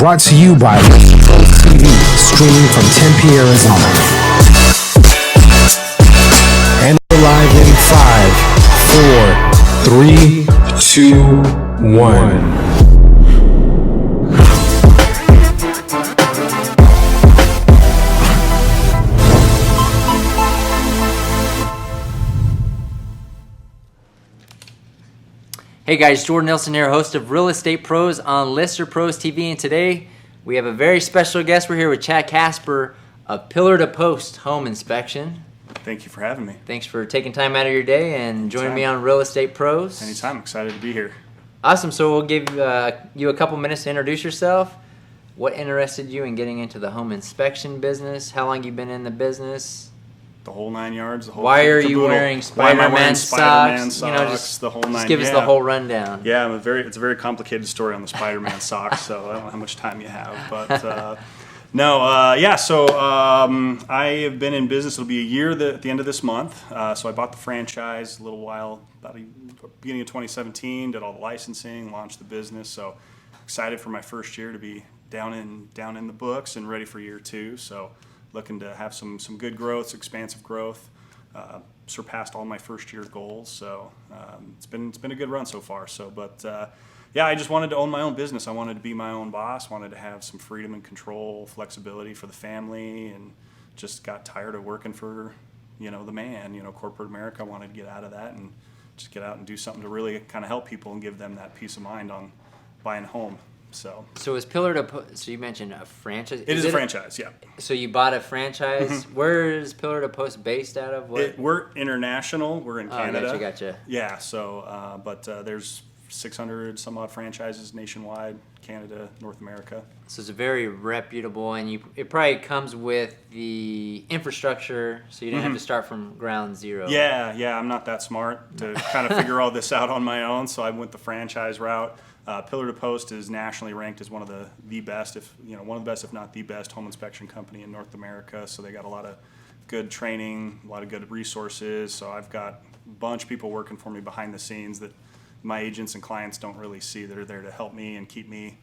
Brought to you by Pros TV, streaming from Tempe, Arizona. And we're live in 5, 4, 3, 2, 1. Hey guys, Jordan Nielsen here, host of Real Estate Pros on Lister Pros TV, and today we have a very special guest. We're here with Casper of Pillar to Post Home Inspection. Thank you for having me. Thanks for taking time out of your day and joining me on Real Estate Pros. Anytime. Excited to be here. Awesome. So we'll give you a couple minutes to introduce yourself. What interested you in getting into the home inspection business? How long you been in the business? The whole 9 yards. The whole Why are you wearing Spider-Man socks? You know, just the whole nine. Just give us the whole rundown. Yeah, it's a very complicated story on the Spider-Man socks, so I don't know how much time you have, but So I have been in business. It'll be a year at the end of this month. So I bought the franchise a little while, beginning of 2017. Did all the licensing, launched the business. So excited for my first year to be down in the books and ready for year 2. So looking to have some good growth, expansive growth. Surpassed all my first year goals, so it's been a good run so far. So, I just wanted to own my own business. I wanted to be my own boss. Wanted to have some freedom and control, flexibility for the family, and just got tired of working for the man, corporate America. I wanted to get out of that and just get out and do something to really kind of help people and give them that peace of mind on buying a home. So is Pillar to Post? So you mentioned a franchise. It is a franchise, yeah. So you bought a franchise. Mm-hmm. Where is Pillar to Post based out of? We're international. We're in Canada. Gotcha. Yeah. So, there's 600 some odd franchises nationwide, Canada, North America. So it's very reputable, and it probably comes with the infrastructure, so you didn't have to start from ground zero. Yeah. I'm not that smart to kind of figure all this out on my own, so I went the franchise route. Pillar to Post is nationally ranked as one of the best, one of the best, if not the best, home inspection company in North America. So they got a lot of good training, a lot of good resources. So I've got a bunch of people working for me behind the scenes that my agents and clients don't really see, that are there to help me and keep me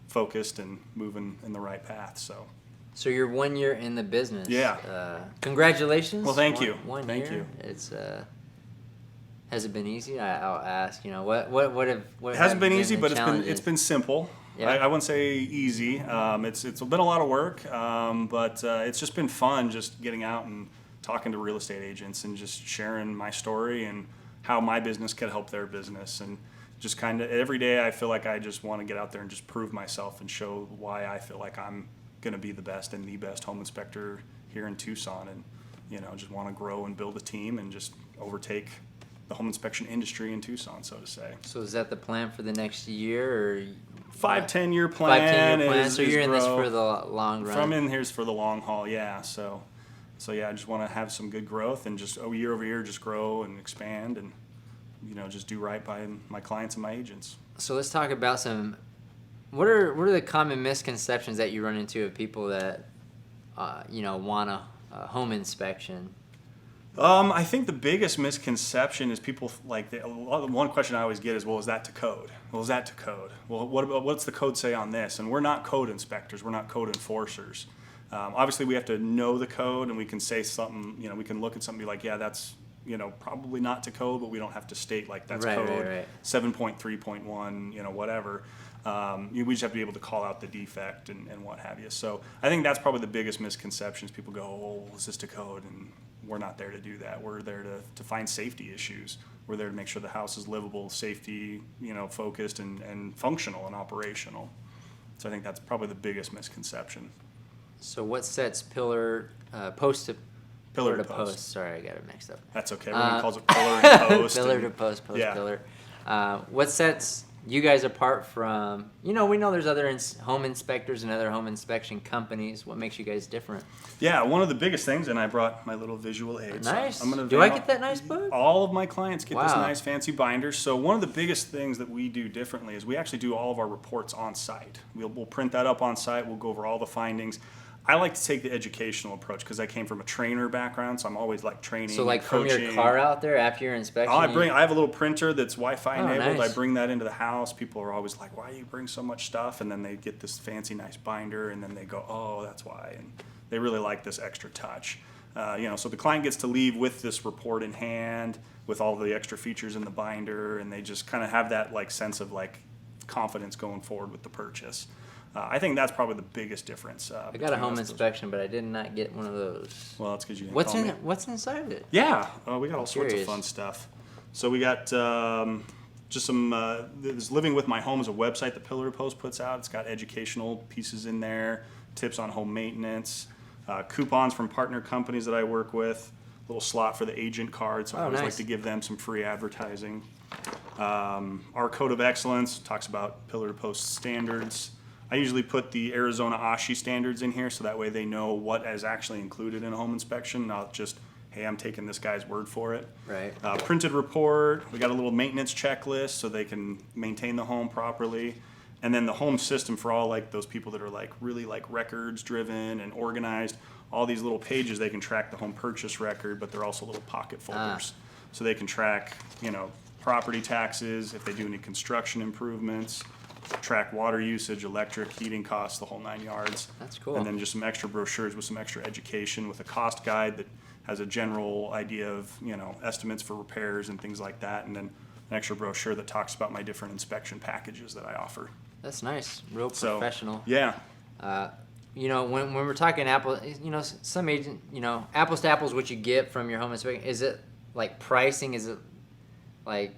focused and moving in the right path. So you're 1 year in the business. Yeah. Congratulations. Well, thank you. Thank you. It's has it been easy? I'll ask. What have it hasn't been easy, but challenges? it's been simple. Yeah. I wouldn't say easy. It's been a lot of work, but it's just been fun, just getting out and talking to real estate agents and just sharing my story and how my business could help their business. And just kind of every day I feel like I just want to get out there and just prove myself and show why I feel like I'm going to be the best and the best home inspector here in Tucson, and just want to grow and build a team and just overtake the home inspection industry in Tucson, so to say. So is that the plan for the next year, or 5-10 year plan? 5-10 year plan. So you're in this for the long run. I'm in here for the long haul, yeah. So yeah, I just want to have some good growth and just year over year just grow and expand and just do right by my clients and my agents. So let's talk about what are the common misconceptions that you run into of people that want a home inspection? I think the biggest misconception is people one question I always get is, well, is that to code? Well, what's the code say on this? And we're not code inspectors. We're not code enforcers. Obviously, we have to know the code, and we can say something. We can look at something and be like, yeah, that's probably not to code, but we don't have to state like that's code right. 7.3.1, whatever. We just have to be able to call out the defect and what have you. So I think that's probably the biggest misconceptions. People go, oh, is this to code? And we're not there to do that. We're there to find safety issues. We're there to make sure the house is livable, safety, focused and functional and operational. So I think that's probably the biggest misconception. So what sets Pillar to Post? Sorry, I got it mixed up. That's okay. Everyone calls it Pillar and Post. Pillar to Post, yeah. Pillar. What sets you guys apart from, we know there's other home inspectors and other home inspection companies. What makes you guys different? Yeah, one of the biggest things, and I brought my little visual aid. Nice. So Do I get that nice book? All of my clients get this Wow. nice fancy binder. So one of the biggest things that we do differently is we actually do all of our reports on site. We'll print that up on site. We'll go over all the findings. I like to take the educational approach because I came from a trainer background, so I'm always like training. So like from coaching. your car out there after your inspection? I have a little printer that's Wi-Fi enabled. Nice. I bring that into the house. People are always like, "Why do you bring so much stuff?" And then they get this fancy, nice binder, and then they go, "Oh, that's why." And they really like this extra touch. So the client gets to leave with this report in hand, with all the extra features in the binder, and they just kind of have that like sense of like confidence going forward with the purchase. I think that's probably the biggest difference. I got a home inspection, but I did not get one of those. Well, that's because you didn't What's call in me. it? What's inside of it? Yeah, we got all sorts of Curious. fun stuff. So we got just some. This Living with My Home is a website that Pillar to Post puts out. It's got educational pieces in there, tips on home maintenance, coupons from partner companies that I work with, a little slot for the agent card. So I always like nice. to give them some free advertising. Our Code of Excellence talks about Pillar to Post standards. I usually put the Arizona ASHI standards in here so that way they know what is actually included in a home inspection, not just, hey, I'm taking this guy's word for it. Right. Printed report. We got a little maintenance checklist so they can maintain the home properly. And then the home system for all like those people that are like really like records driven and organized. All these little pages, they can track the home purchase record, but they're also little pocket folders. So they can track, property taxes, if they do any construction improvements, track water usage, electric, heating costs, the whole 9 yards. That's cool. And then just some extra brochures with some extra education with a cost guide that has a general idea of, estimates for repairs and things like that. And then an extra brochure that talks about my different inspection packages that I offer. That's nice. Real So, professional. Yeah. When we're talking apples, some agent, apples to apples, what you get from your home inspection, is it like pricing? Is it like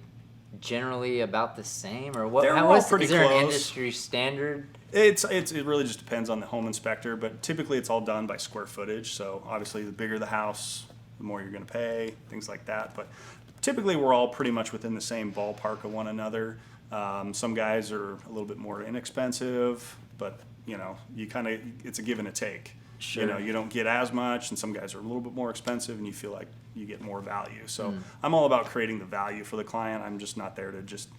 generally about the same, or what? They're all pretty is there an close. industry standard? It really just depends on the home inspector, but typically it's all done by square footage. So obviously the bigger the house, the more you're going to pay, things like that. But typically we're all pretty much within the same ballpark of one another. Some guys are a little bit more inexpensive, but it's a give and a take. Sure. You don't get as much, and some guys are a little bit more expensive, and you feel like you get more value. So I'm all about creating the value for the client. I'm just not there to just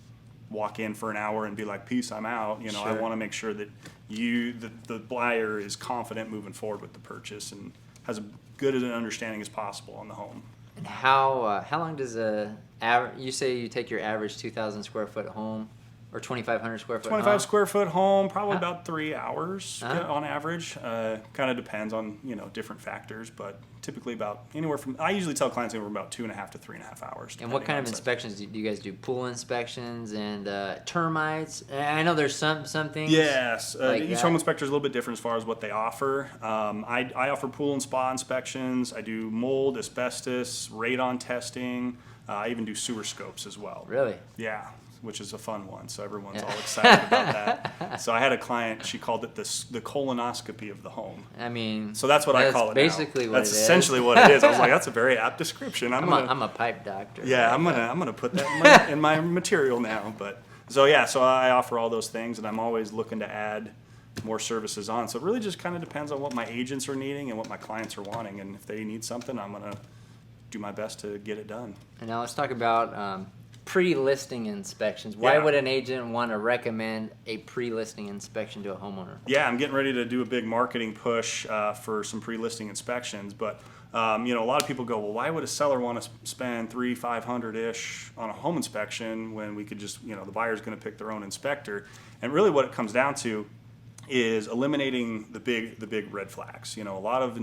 walk in for an hour and be like, peace, I'm out. I Sure. want to make sure that the buyer is confident moving forward with the purchase and has as good an understanding as possible on the home. And how long does you say you take your average 2,000 square foot home or 2,500 square foot 25 home? square foot home, probably Huh? about 3 hours on average. Kind of depends on, different factors, but typically I usually tell clients anywhere from about 2.5 to 3.5 hours. And what kind of depending on size. inspections do you guys do? Pool inspections and termites? I know there's some things. Yes, like each that. home inspector is a little bit different as far as what they offer. I offer pool and spa inspections. I do mold, asbestos, radon testing. I even do sewer scopes as well. Really? Yeah, which is a fun one. So everyone's Yeah. all excited about that. So I had a client, she called it the colonoscopy of the home. I mean, So that's what I call it now. basically what That's it is. essentially what it is. I was like, that's a very apt description. I'm a pipe doctor. Yeah, I'm gonna put that in my material now. But so I offer all those things, and I'm always looking to add more services on. So it really just kind of depends on what my agents are needing and what my clients are wanting. And if they need something, I'm gonna do my best to get it done. And now let's talk about pre-listing inspections. Why Yeah. would an agent want to recommend a pre-listing inspection to a homeowner? Yeah, I'm getting ready to do a big marketing push for some pre-listing inspections, but a lot of people go, well, why would a seller want to spend $300-500-ish on a home inspection when we could just, the buyer's going to pick their own inspector? And really, what it comes down to is eliminating the big red flags. A lot of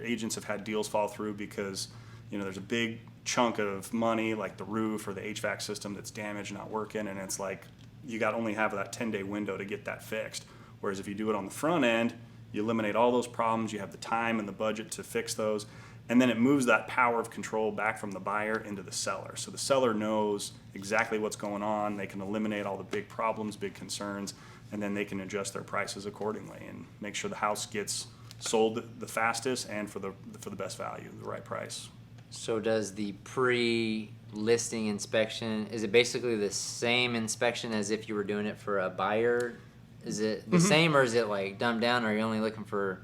agents have had deals fall through because there's a big chunk of money like the roof or the HVAC system that's damaged, not working, and it's like you only have that 10-day window to get that fixed. Whereas if you do it on the front end, you eliminate all those problems, you have the time and the budget to fix those, and then it moves that power of control back from the buyer into the seller. So the seller knows exactly what's going on, they can eliminate all the big problems, big concerns, and then they can adjust their prices accordingly and make sure the house gets sold the fastest and for the best value, the right price. So does the pre-listing inspection, is it basically the same inspection as if you were doing it for a buyer? Is it the same, or is it like dumbed down, or are you only looking for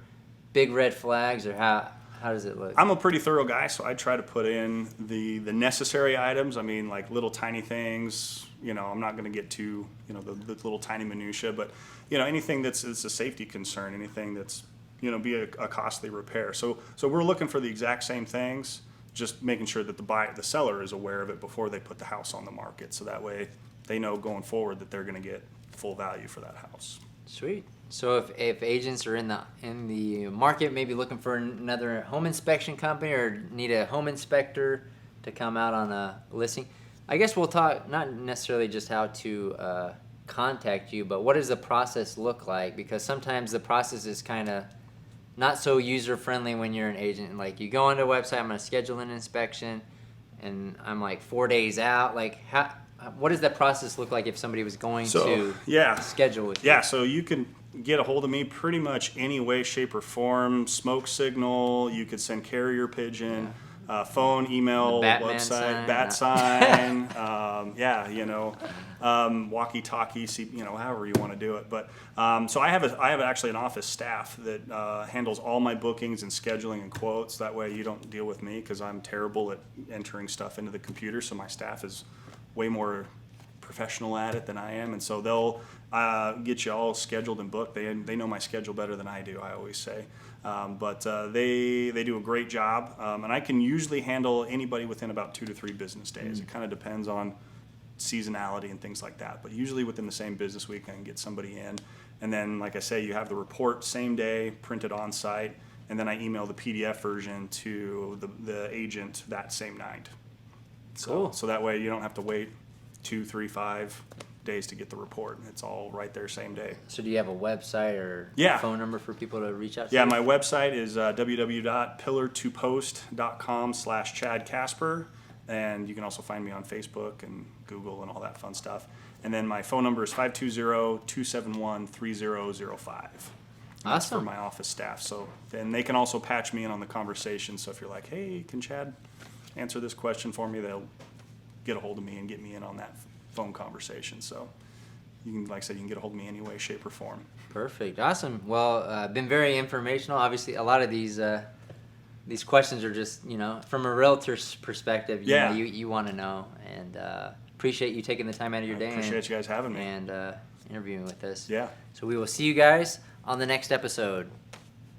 big red flags, or how does it look? I'm a pretty thorough guy, so I try to put in the necessary items. I mean, like little tiny things. I'm not going to get to the little tiny minutia, but anything that's a safety concern, anything that's be a costly repair. So we're looking for the exact same things, just making sure that the seller is aware of it before they put the house on the market. So that way they know going forward that they're going to get full value for that house. Sweet. So if agents are in the market, maybe looking for another home inspection company or need a home inspector to come out on a listing, I guess we'll talk not necessarily just how to contact you, but what does the process look like? Because sometimes the process is kind of not so user friendly when you're an agent. Like you go onto a website, I'm going to schedule an inspection, and I'm like 4 days out. Like what does that process look like if somebody was going to schedule with you? Yeah, so you can get a hold of me pretty much any way, shape, or form. Smoke signal, you could send carrier pigeon, phone, email, website, bat sign, walkie-talkie, however you want to do it. But so I have actually an office staff that handles all my bookings and scheduling and quotes. That way you don't deal with me because I'm terrible at entering stuff into the computer. So my staff is way more professional at it than I am, and so they'll get you all scheduled and booked. They know my schedule better than I do, I always say. But they do a great job, and I can usually handle anybody within about 2 to 3 business days. It kind of depends on seasonality and things like that, but usually within the same business week I can get somebody in. And then, like I say, you have the report same day, printed on site, and then I email the PDF version to the agent that same night. Cool. So that way you don't have to wait 2, 3, 5 days to get the report. It's all right there same day. So do you have a website or phone number for people to reach out to? Yeah, my website is www.pillar2post.com/Chad Casper, and you can also find me on Facebook and Google and all that fun stuff. And then my phone number is 520-271-3005. That's Awesome. for my office staff. So then they can also patch me in on the conversation. So if you're like, hey, can Chad answer this question for me, they'll get a hold of me and get me in on that phone conversation. So you can, like I said, you can get a hold of me any way, shape, or form. Perfect. Awesome. Well, been very informational. Obviously, a lot of these questions are just, from a realtor's perspective, you want to know. And appreciate you taking the time out of your day. Appreciate you guys having me. And interviewing with us. Yeah. So we will see you guys on the next episode.